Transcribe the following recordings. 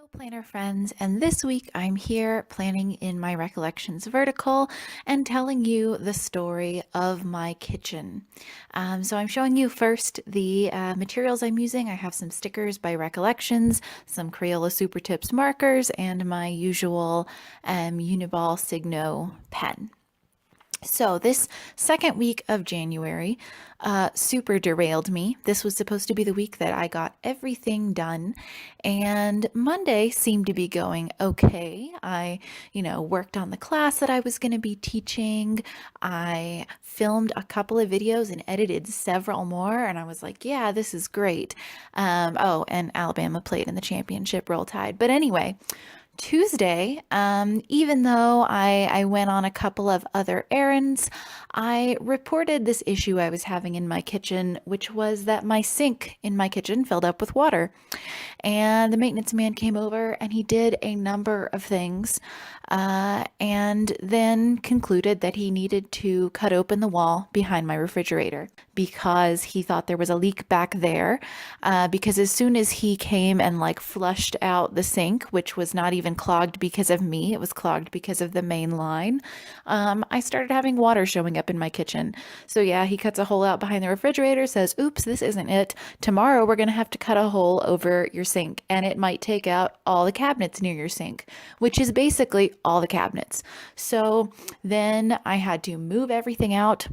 Hello, planner friends, and this week I'm here planning in my Recollections vertical and telling you the story of my kitchen. So I'm showing you first the materials I'm using. I have some stickers by Recollections, some Crayola Super Tips markers, and my usual Uniball Signo pen. So, this second week of January super derailed me. This was supposed to be the week that I got everything done, and Monday seemed to be going okay. I, worked on the class that I was going to be teaching. I filmed a couple of videos and edited several more, and I was like, yeah, this is great. Oh, and Alabama played in the championship Roll Tide. But anyway, Tuesday, even though I went on a couple of other errands, I reported this issue I was having in my kitchen, which was that my sink in my kitchen filled up with water. And the maintenance man came over and he did a number of things and then concluded that he needed to cut open the wall behind my refrigerator because he thought there was a leak back there. Because as soon as he came and flushed out the sink, which was not even clogged because of me, it was clogged because of the main line, I started having water showing up in my kitchen. So yeah, he cuts a hole out behind the refrigerator, says, oops, this isn't it. Tomorrow we're going to have to cut a hole over your sink, and it might take out all the cabinets near your sink, which is basically all the cabinets. So then I had to move everything out.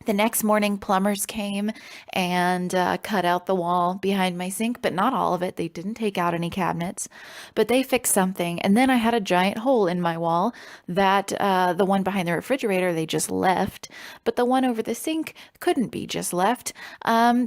The next morning, plumbers came and cut out the wall behind my sink, but not all of it. They didn't take out any cabinets, but they fixed something. And then I had a giant hole in my wall that the one behind the refrigerator, they just left. But the one over the sink couldn't be just left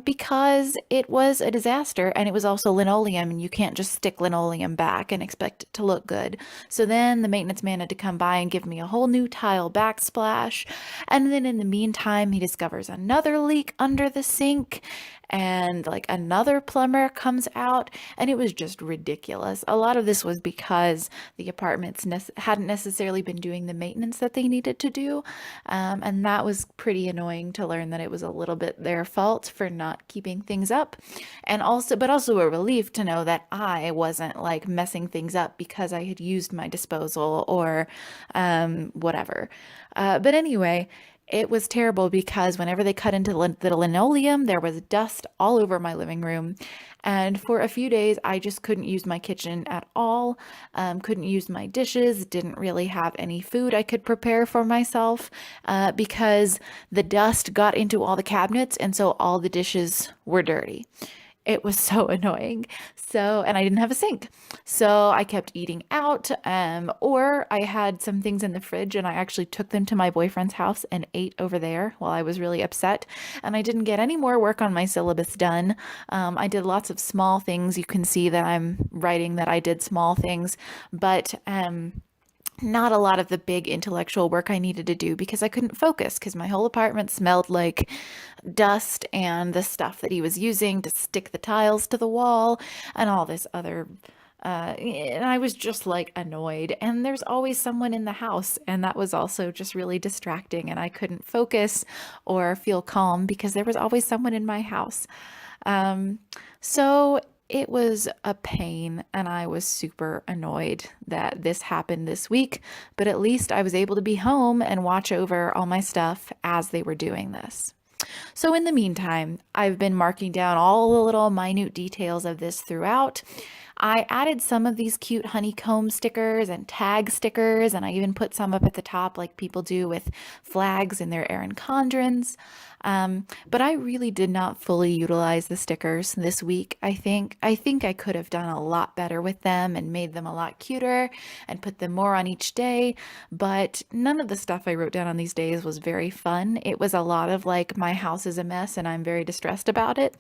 because it was a disaster. And it was also linoleum, and you can't just stick linoleum back and expect it to look good. So then the maintenance man had to come by and give me a whole new tile backsplash. And then in the meantime, he discovers another leak under the sink, and another plumber comes out, and it was just ridiculous. A lot of this was because the apartments hadn't necessarily been doing the maintenance that they needed to do, and that was pretty annoying to learn that it was a little bit their fault for not keeping things up, and also a relief to know that I wasn't messing things up because I had used my disposal or whatever. But anyway, it was terrible because whenever they cut into the linoleum, there was dust all over my living room. And for a few days, I just couldn't use my kitchen at all, couldn't use my dishes, didn't really have any food I could prepare for myself because the dust got into all the cabinets, and so all the dishes were dirty. It was so annoying. And I didn't have a sink. So I kept eating out, or I had some things in the fridge and I actually took them to my boyfriend's house and ate over there while I was really upset. And I didn't get any more work on my syllabus done. I did lots of small things. You can see that I'm writing that I did small things, but not a lot of the big intellectual work I needed to do because I couldn't focus because my whole apartment smelled like dust and the stuff that he was using to stick the tiles to the wall and all this other. And I was just annoyed. And there's always someone in the house. And that was also just really distracting. And I couldn't focus or feel calm because there was always someone in my house. So it was a pain, and I was super annoyed that this happened this week, but at least I was able to be home and watch over all my stuff as they were doing this. So in the meantime, I've been marking down all the little minute details of this throughout. I added some of these cute honeycomb stickers and tag stickers, and I even put some up at the top like people do with flags in their Erin Condrens. But I really did not fully utilize the stickers this week. I think I could have done a lot better with them and made them a lot cuter and put them more on each day, but none of the stuff I wrote down on these days was very fun. It was a lot of my house is a mess and I'm very distressed about it.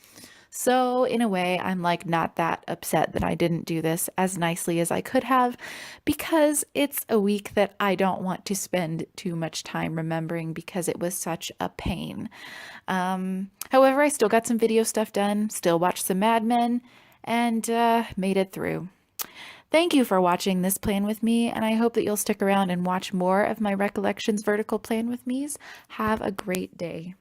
So in a way, I'm not that upset that I didn't do this as nicely as I could have because it's a week that I don't want to spend too much time remembering because it was such a pain. However, I still got some video stuff done, still watched some Mad Men, and made it through. Thank you for watching this plan with me, and I hope that you'll stick around and watch more of my Recollections vertical plan with me's. Have a great day.